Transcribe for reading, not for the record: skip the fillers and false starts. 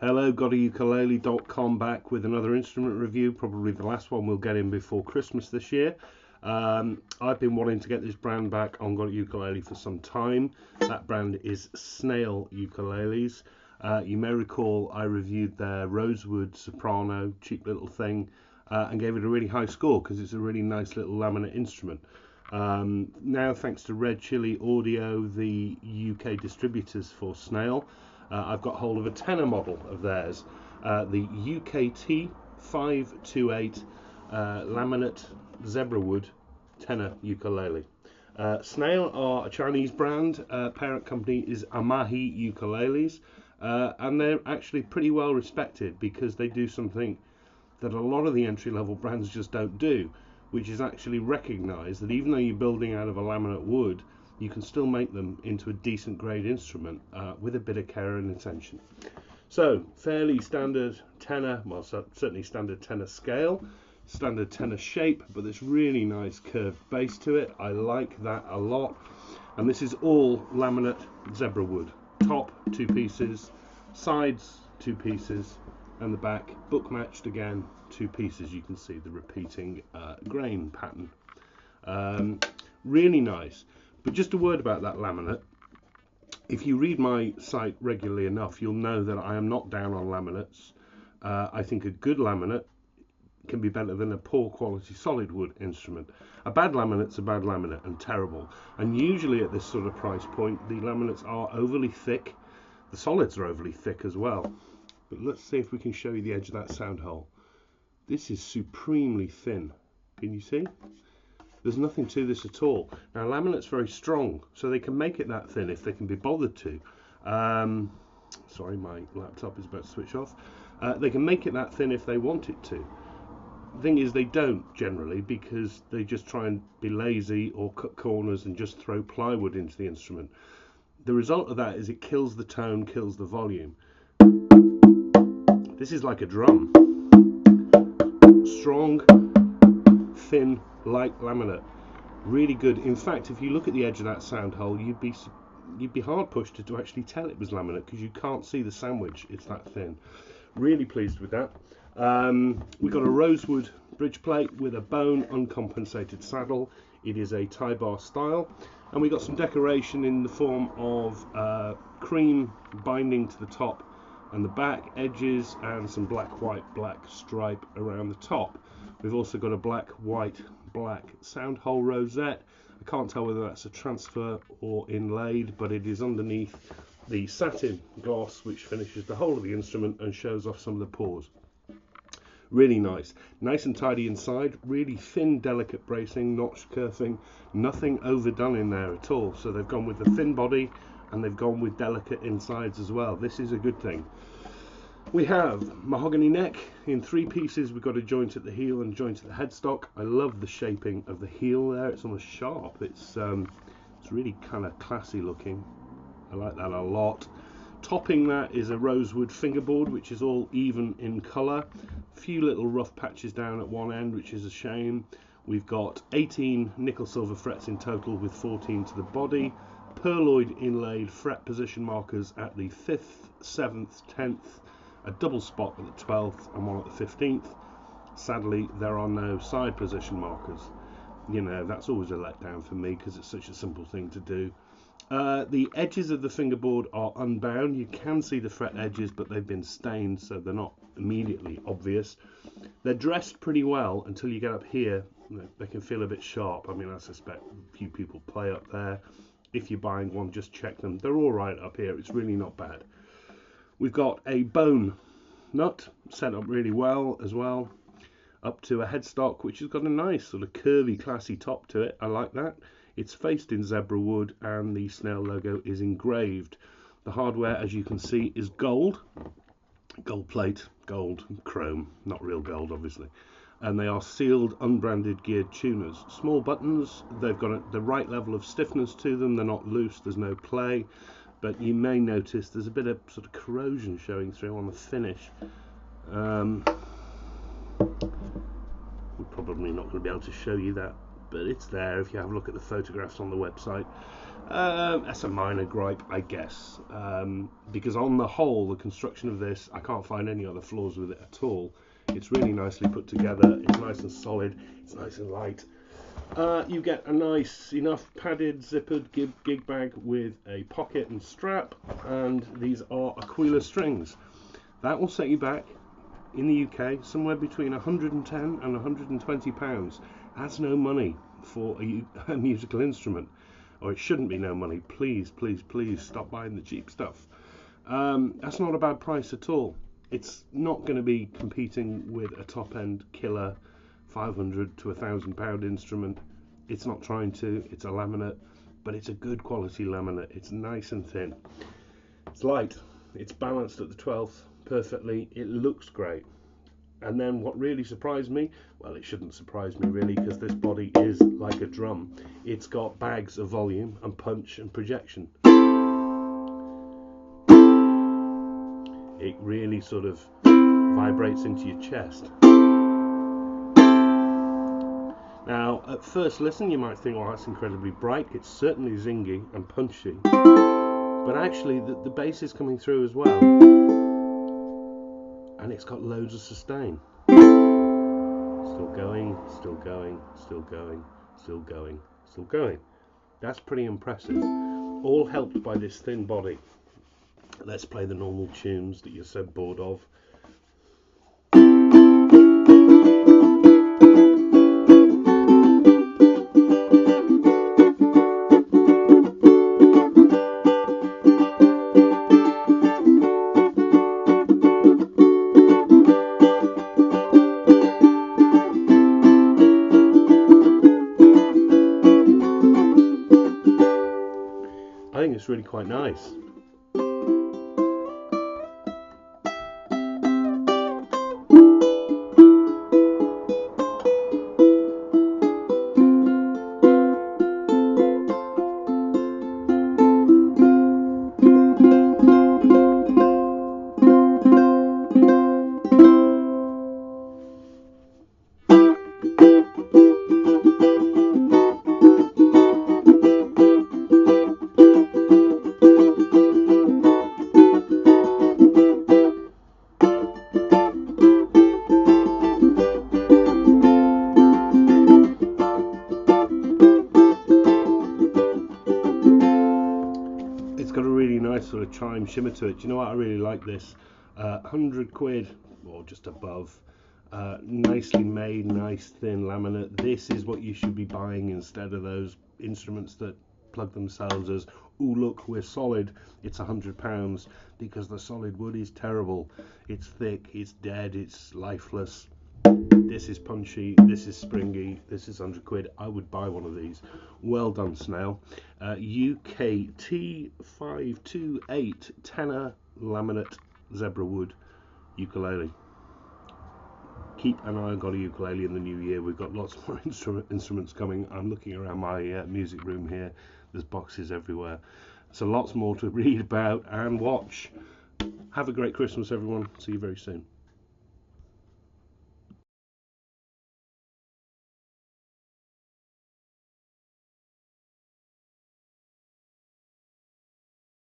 Hello, GotAUkulele.com back with another instrument review, probably the last one we'll get in before Christmas this year. I've been wanting to get this brand back on GotAUkulele for some time. That brand is Snail ukuleles. You may recall I reviewed their Rosewood Soprano, cheap little thing, and gave it a really high score because it's a really nice little laminate instrument. Now, thanks to Red Chili Audio, the UK distributors for Snail, I've got hold of a tenor model of theirs, the UKT-528 laminate zebra wood tenor ukulele. Snail are a Chinese brand. Parent company is Amahi Ukuleles, and they're actually pretty well respected because they do something that a lot of the entry-level brands just don't do, which is actually recognize that even though you're building out of a laminate wood, you can still make them into a decent grade instrument with a bit of care and attention. So, fairly standard tenor, well, certainly standard tenor scale, standard tenor shape, but this really nice curved base to it. I like that a lot. And this is all laminate zebra wood. Top, 2 pieces, sides, 2 pieces, and the back book matched again, 2 pieces. You can see the repeating grain pattern. Really nice. But just a word about that laminate. If you read my site regularly enough, you'll know that I am not down on laminates. I think a good laminate can be better than a poor quality solid wood instrument. A bad laminate's a bad laminate and terrible. And usually at this sort of price point, the laminates are overly thick. The solids are overly thick as well. But let's see if we can show you the edge of that sound hole. This is supremely thin. Can you see? There's nothing to this at all. Now, laminate's very strong, so they can make it that thin if they can be bothered to. Sorry, my laptop is about to switch off. They can make it that thin if they want it to. The thing is, they don't generally, because they just try and be lazy or cut corners and just throw plywood into the instrument. The result of that is it kills the tone, kills the volume. This is like a drum. Strong, thin, light laminate, really good. In fact, if you look at the edge of that sound hole, you'd be hard pushed to actually tell it was laminate because you can't see the sandwich. It's that thin. Really pleased with that. We've got a rosewood bridge plate with a bone uncompensated saddle. It is a tie bar style, and we got some decoration in the form of cream binding to the top and the back edges, and some black, white, black stripe around the top. We've also got a black, white, black sound hole rosette. I can't tell whether that's a transfer or inlaid, but it is underneath the satin gloss which finishes the whole of the instrument and shows off some of the pores. Really nice. Nice and tidy inside, really thin, delicate bracing, notched kerfing, nothing overdone in there at all. So they've gone with the thin body and they've gone with delicate insides as well. This is a good thing. We have mahogany neck in 3 pieces. We've got a joint at the heel and a joint at the headstock. I love the shaping of the heel there. It's almost sharp. It's really kind of classy looking. I like that a lot. Topping that is a rosewood fingerboard, which is all even in colour. A few little rough patches down at one end, which is a shame. We've got 18 nickel silver frets in total with 14 to the body. Pearloid inlaid fret position markers at the 5th, 7th, 10th. A double spot at the 12th and one at the 15th. Sadly, there are no side position markers. You know, that's always a letdown for me because it's such a simple thing to do. The edges of the fingerboard are unbound. You can see the fret edges, but they've been stained, so they're not immediately obvious. They're dressed pretty well until you get up here. They can feel a bit sharp. I mean, I suspect a few people play up there. If you're buying one, just check them. They're all right up here. It's really not bad. We've got a bone nut set up really well as well, up to a headstock which has got a nice sort of curvy, classy top to it. I like that. It's faced in zebra wood and the Snail logo is engraved. The hardware, as you can see, is gold plate, gold, chrome, not real gold obviously. And they are sealed, unbranded geared tuners. Small buttons, they've got the right level of stiffness to them. They're not loose, there's no play. But you may notice there's a bit of sort of corrosion showing through on the finish. We're probably not going to be able to show you that but it's there if you have a look at the photographs on the website. That's a minor gripe, I guess, because on the whole, the construction of this, I can't find any other flaws with it at all. It's really nicely put together, it's nice and solid, it's nice and light. You get a nice enough padded zippered gig bag with a pocket and strap, and these are Aquila strings. That will set you back in the UK somewhere between 110 and 120 pounds. That's no money for a musical instrument, or it shouldn't be no money. Please, please, please stop buying the cheap stuff. That's not a bad price at all. It's not going to be competing with a top-end killer 500 to £1,000 instrument. It's not trying to. It's a laminate, but it's a good quality laminate. It's nice and thin. It's light. It's balanced at the 12th perfectly. It looks great. And then what really surprised me, well, it shouldn't surprise me really, because this body is like a drum. It's got bags of volume and punch and projection. It really sort of vibrates into your chest. Now, at first listen, you might think, well, that's incredibly bright. It's certainly zingy and punchy. But actually, the bass is coming through as well. And it's got loads of sustain. Still going, still going, still going, still going, still going. That's pretty impressive. All helped by this thin body. Let's play the normal tunes that you're so bored of. I think it's really quite nice. Got a really nice sort of chime shimmer to it. Do you know what? I really like this. 100 quid or just above. Nicely made, nice thin laminate. This is what you should be buying instead of those instruments that plug themselves as, ooh look, we're solid. It's £100, because the solid wood is terrible. It's thick, it's dead, it's lifeless. This is punchy, this is springy, this is 100 quid. I would buy one of these. Well done, Snail. UKT-528 Tenor Laminate Zebra Wood Ukulele. Keep an eye on GotAUkulele in the new year. We've got lots more instruments coming. I'm looking around my music room here. There's boxes everywhere. So lots more to read about and watch. Have a great Christmas, everyone. See you very soon.